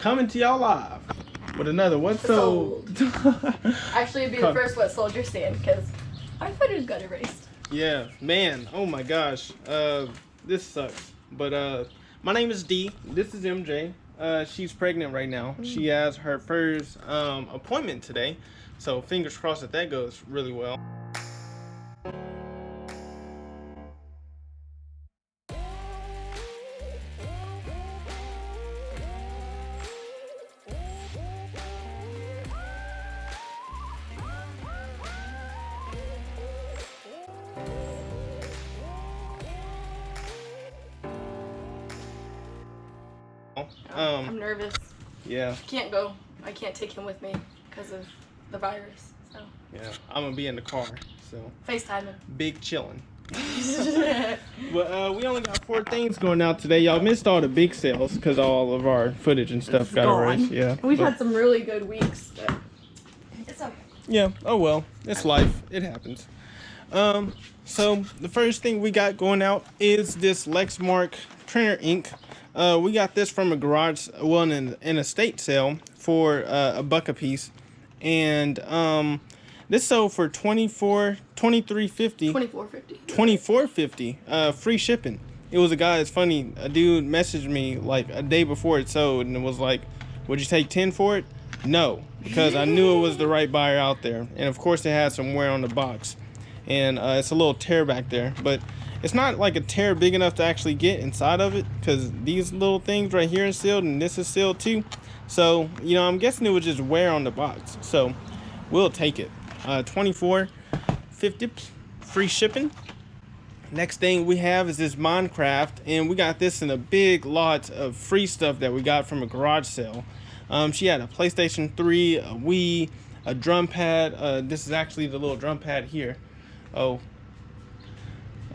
coming to y'all live with another What Sold. Actually, it'd be the first What Sold you're seeing because our footage got erased. Yeah, man. Oh my gosh. This sucks. But my name is D. This is MJ. She's pregnant right now. She has her first appointment today. So fingers crossed that goes really well. I'm nervous. Yeah. Can't go. I can't take him with me because of the virus. So. Yeah. I'm gonna be in the car. So. FaceTiming. Big chillin'. But we only got 4 things going out today. Y'all missed all the big sales because all of our footage and stuff got erased. Yeah. We've had some really good weeks, but it's okay. Yeah. Oh well. It's life. It happens. So the first thing we got going out is this Lexmark printer ink. We got this from a garage, well, in an estate sale for $1 a piece, and this sold for $24.50. Free shipping. It was a guy. It's funny. A dude messaged me like a day before it sold, and it was like, "Would you take 10 for it?" No, because I knew it was the right buyer out there, and of course it had some wear on the box, and it's a little tear back there, but. It's not like a tear big enough to actually get inside of it because these little things right here are sealed and this is sealed too. So, you know, I'm guessing it was just wear on the box. So, we'll take it. $24.50 free shipping. Next thing we have is this Minecraft, and we got this in a big lot of free stuff that we got from a garage sale. She had a PlayStation 3, a Wii, a drum pad. This is actually the little drum pad here. Oh.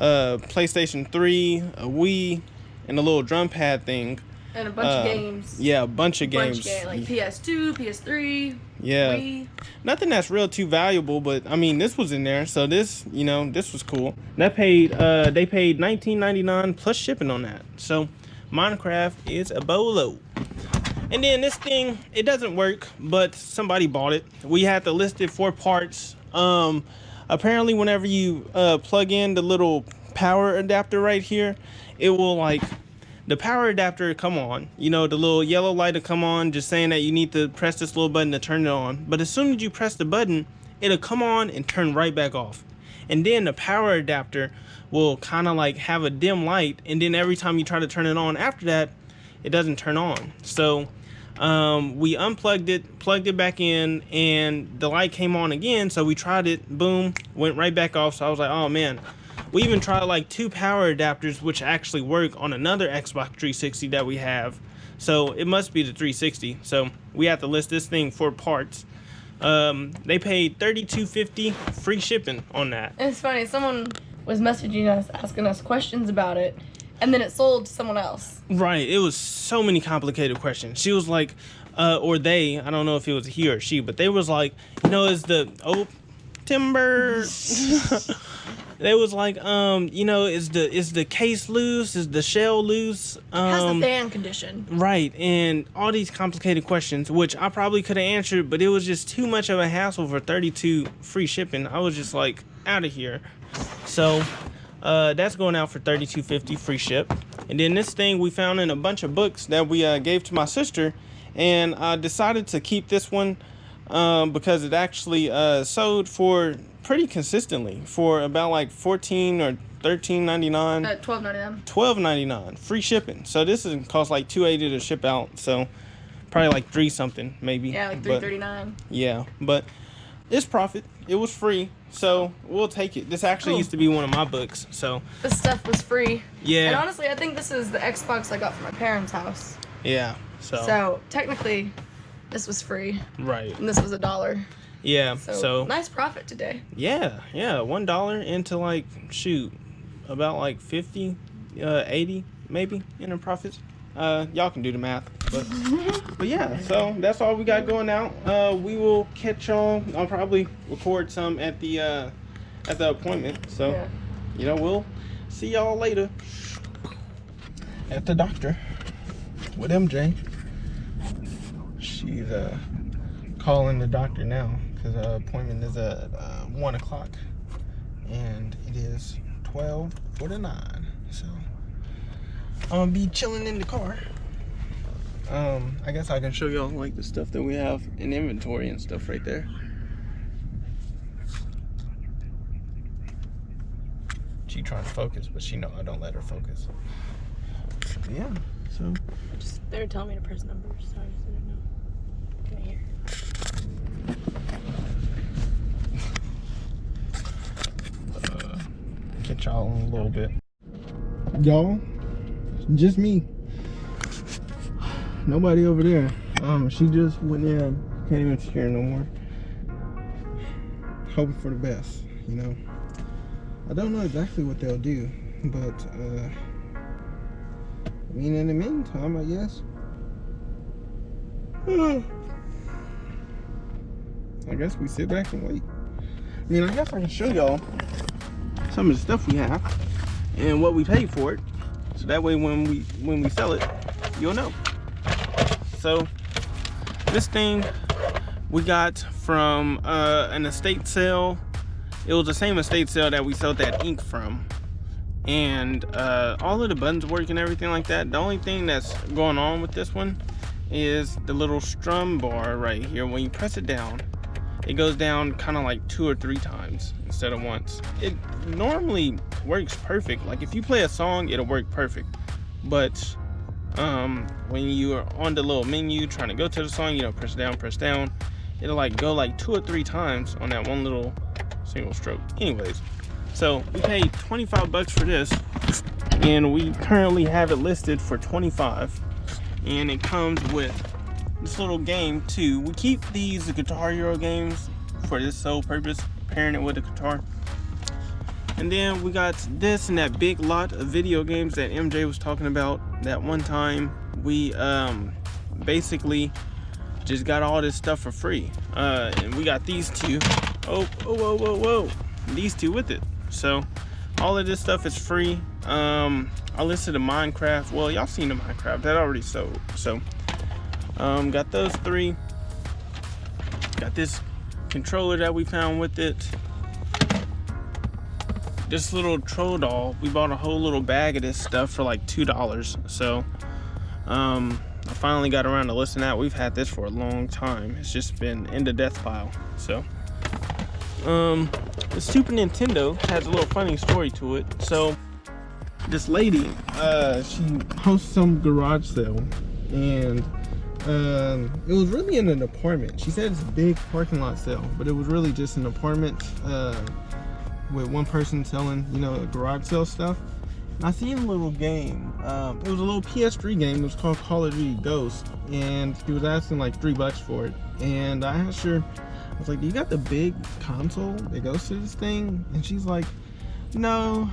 PlayStation 3, a Wii, and a little drum pad thing. And a bunch of games. Yeah, a bunch of games. Like PS2, PS3, yeah. Wii. Nothing that's real too valuable, but I mean, this was in there, so this, you know, this was cool. That paid, they paid $19.99 plus shipping on that. So, Minecraft is a bolo. And then this thing, it doesn't work, but somebody bought it. We had to list it for parts. Apparently, whenever you plug in the little power adapter right here, it will like the power adapter come on. You know, the little yellow light will come on, just saying that you need to press this little button to turn it on. But as soon as you press the button, it'll come on and turn right back off. And then the power adapter will kind of like have a dim light, and then every time you try to turn it on after that, it doesn't turn on. So we unplugged it, plugged it back in, and the light came on again. So we tried it, boom, went right back off. So I was like, oh man. We even tried like 2 power adapters, which actually work on another Xbox 360 that we have. So it must be the 360. So we have to list this thing for parts. They paid $32.50 free shipping on that. And it's funny, someone was messaging us, asking us questions about it. And then it sold to someone else. Right. It was so many complicated questions. She was like, or they, I don't know if it was he or she, but they was like, you know, is the timber. They was like, you know, is the case loose? Is the shell loose? How's the fan condition? Right. And all these complicated questions, which I probably could have answered, but it was just too much of a hassle for $32 free shipping. I was just like, out of here. So that's going out for $32.50 free ship. And then this thing we found in a bunch of books that we gave to my sister, and I decided to keep this one because it actually sold for pretty consistently for about like $14 or $13.99. $12.99. $12.99 free shipping. So this is cost like $2.80 to ship out. So probably like $3 something maybe. Yeah, like $3.39. Yeah, but it's profit. It was free, so we'll take it. This actually used to be one of my books, so this stuff was free. Yeah. And honestly, I think this is the Xbox I got from my parents' house. Yeah. So technically, this was free. Right. And this was $1. Yeah. So nice profit today. Yeah. $1 into like about like 50, 80 maybe in the profits. Y'all can do the math, but yeah, so that's all we got going out. We will catch y'all. I'll probably record some at the appointment, so yeah. You know, we'll see y'all later at the doctor with MJ. she's calling the doctor now because her appointment is at 1 o'clock, and it is 12:49. So I'm gonna be chilling in the car. I guess I can show y'all like the stuff that we have in inventory and stuff right there. She trying to focus, but she know I don't let her focus. Yeah, so They were telling me to press numbers, so I just didn't know. Right here. Get y'all in a little bit. Y'all, just me. Nobody over there. She just went in. Can't even see her no more. Hoping for the best, you know. I don't know exactly what they'll do, but I mean, in the meantime, I guess. I guess we sit back and wait. I mean, I guess I can show y'all some of the stuff we have and what we paid for it, so that way when we sell it, you'll know. So this thing we got from an estate sale. It was the same estate sale that we sold that ink from, and all of the buttons work and everything like that. The only thing that's going on with this one is the little strum bar right here. When you press it down, it goes down kind of like 2 or 3 times instead of once. It normally works perfect. Like if you play a song, it'll work perfect. But when you are on the little menu trying to go to the song, you know, press down, it'll like go like 2 or 3 times on that one little single stroke. Anyways, so we paid 25 bucks for this, and we currently have it listed for 25, and it comes with this little game too. We keep these Guitar Hero games for this sole purpose, pairing it with the guitar. And then we got this and that big lot of video games that MJ was talking about that one time. We basically just got all this stuff for free, and we got these two. Whoa, these two with it. So all of this stuff is free. I listed the Minecraft. Well, y'all seen the Minecraft that already sold. So got those 3. Got this controller that we found with it. This little troll doll, we bought a whole little bag of this stuff for like $2. So I finally got around to listing that. We've had this for a long time. It's just been in the death pile. So the Super Nintendo has a little funny story to it. So this lady, she hosts some garage sale, and it was really in an apartment. She said it's a big parking lot sale, but it was really just an apartment with one person selling, you know, garage sale stuff. And I seen a little game. It was a little PS3 game. It was called Call of Duty Ghost, and she was asking like $3 for it. And I asked her, I was like, do you got the big console that goes to this thing? And she's like, no,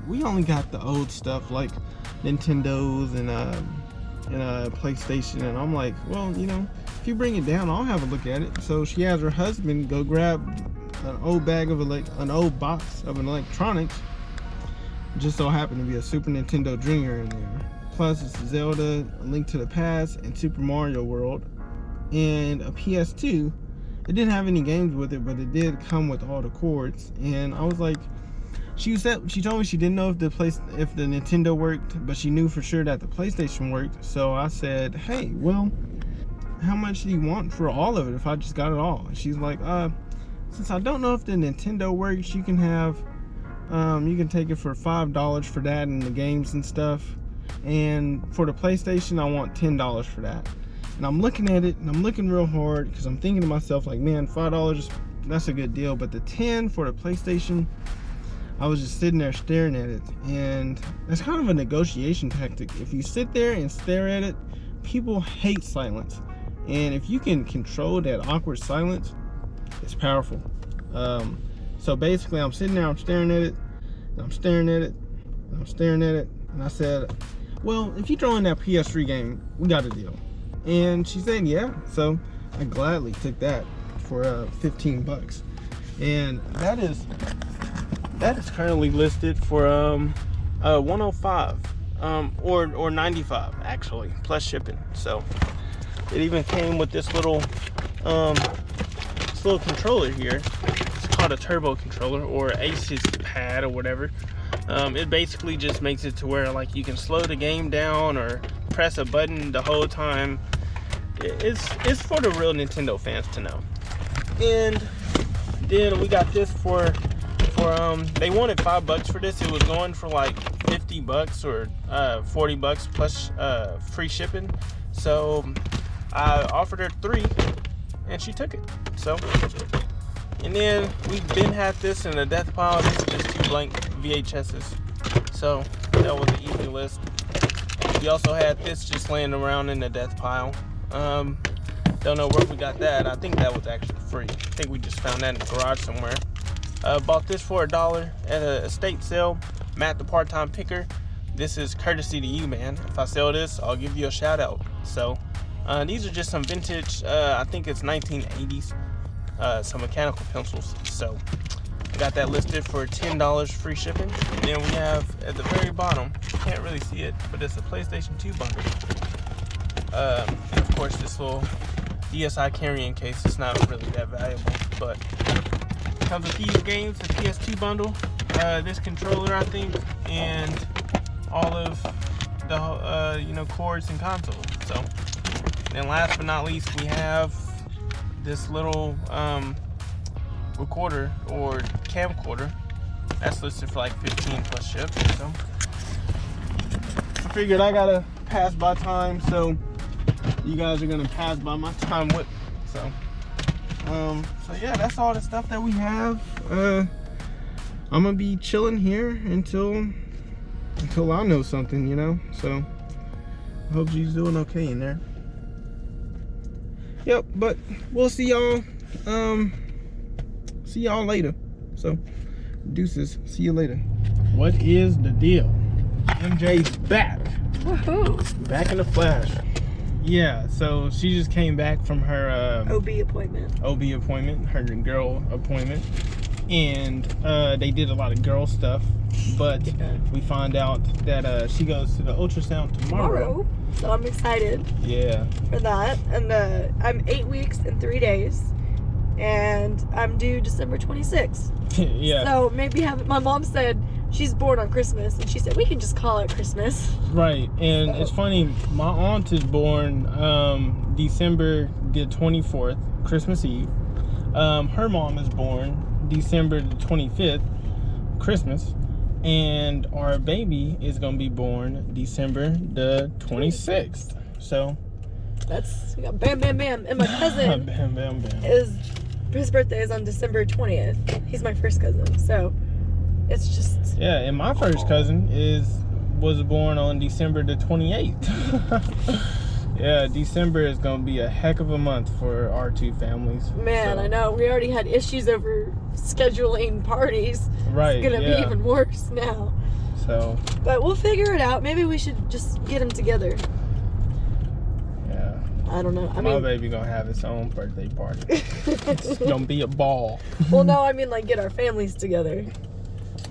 we only got the old stuff like Nintendos and PlayStation. And I'm like, well, you know, if you bring it down, I'll have a look at it. So she has her husband go grab an old bag of an old box of electronics. Just so happened to be a Super Nintendo Junior in there. Plus it's Zelda, A Link to the Past, and Super Mario World, and a PS2. It didn't have any games with it, but it did come with all the cords. And I was like, she told me she didn't know if the Nintendo worked, but she knew for sure that the PlayStation worked. So I said, hey, well, how much do you want for all of it if I just got it all? And she's like, since I don't know if the Nintendo works, you can have you can take it for $5 for that and the games and stuff. And for the PlayStation, I want $10 for that. And I'm looking at it, and I'm looking real hard, because I'm thinking to myself, like, man, $5, that's a good deal. But the 10 for the PlayStation, I was just sitting there staring at it. And that's kind of a negotiation tactic. If you sit there and stare at it, people hate silence. And if you can control that awkward silence, it's powerful. So basically, I'm sitting there, I'm staring at it, and I'm staring at it, and I'm staring at it. And I said, well, if you throw in that PS3 game, we got a deal. And she said, yeah. So I gladly took that for 15 bucks. And that is currently listed for 105 or 95 actually, plus shipping. So It even came with this little controller here. It's called a turbo controller, or Aces pad, or whatever. It basically just makes it to where like you can slow the game down or press a button the whole time. It's for the real Nintendo fans to know. And then we got this for they wanted $5 for this. It was going for like $50 or $40 plus free shipping. So I offered her 3 and she took it. So, and then we've been had this in a death pile. These are just 2 blank VHSs. So that was an easy list. We also had this just laying around in the death pile. Don't know where we got that. I think that was actually free. I think we just found that in the garage somewhere. Bought this for $1 at a estate sale. Matt, the part-time picker. This is courtesy to you, man. If I sell this, I'll give you a shout out. So these are just some vintage, I think it's 1980s, some mechanical pencils. So I got that listed for $10 free shipping. And then we have at the very bottom, you can't really see it, but it's a PlayStation 2 bundle. And of course this little DSi carrying case. It's not really that valuable, but it comes with these games, the PS2 bundle, this controller I think, and all of the cords and consoles. So, and then last but not least, we have this little recorder or camcorder that's listed for like 15 plus ship. So I figured I gotta pass by time, so you guys are gonna pass by my time with. So yeah, that's all the stuff that we have. I'm gonna be chilling here until I know something, so I hope she's doing okay in there. Yep, but we'll see y'all later. So deuces, see you later. What is the deal? MJ's back. Woohoo! Back in the flash. Yeah, so she just came back from her OB appointment, her girl appointment, and they did a lot of girl stuff, but we find out that she goes to the ultrasound tomorrow. So I'm excited. Yeah. For that, and I'm 8 weeks and 3 days, and I'm due December 26th. Yeah. So maybe my mom said she's born on Christmas, and she said we can just call it Christmas. Right, and so it's funny. My aunt is born December the 24th, Christmas Eve. Her mom is born December the 25th, Christmas, and our baby is gonna be born December the 26th. So that's bam, bam, bam. And my cousin bam, bam, bam. His birthday is on December 20th. He's my first cousin, so it's just. Yeah, and my first cousin was born on December the 28th. Yeah, December is gonna be a heck of a month for our 2 families. Man, so. I know. We already had issues over scheduling parties. Right. It's gonna be even worse now. So. But we'll figure it out. Maybe we should just get them together. Yeah. I don't know. My baby gonna have its own birthday party. It's gonna be a ball. Well, no, I mean like get our families together.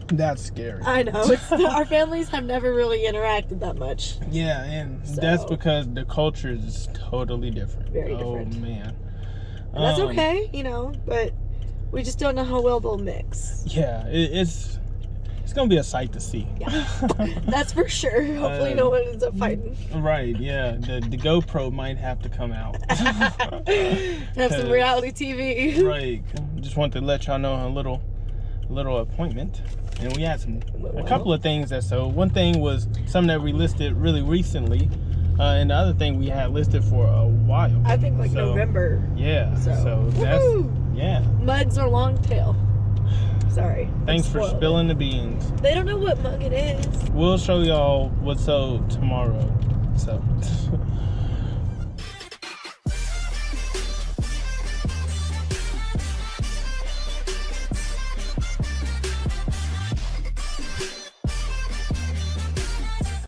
That's scary. I know. Our families have never really interacted that much. Yeah, and that's because the culture is totally different. Very different. Oh, man. And that's okay, but we just don't know how well they'll mix. Yeah, it's going to be a sight to see. Yeah, that's for sure. Hopefully no one ends up fighting. Right, yeah. The GoPro might have to come out. Have some reality TV. Right. Just want to let y'all know a little appointment. And we had a couple of things so one thing was something that we listed really recently, and the other thing we had listed for a while. I think November. Yeah. So that's Muds or long tail. Sorry. Thanks for spilling the beans. They don't know what mug it is. We'll show y'all what's sold tomorrow. So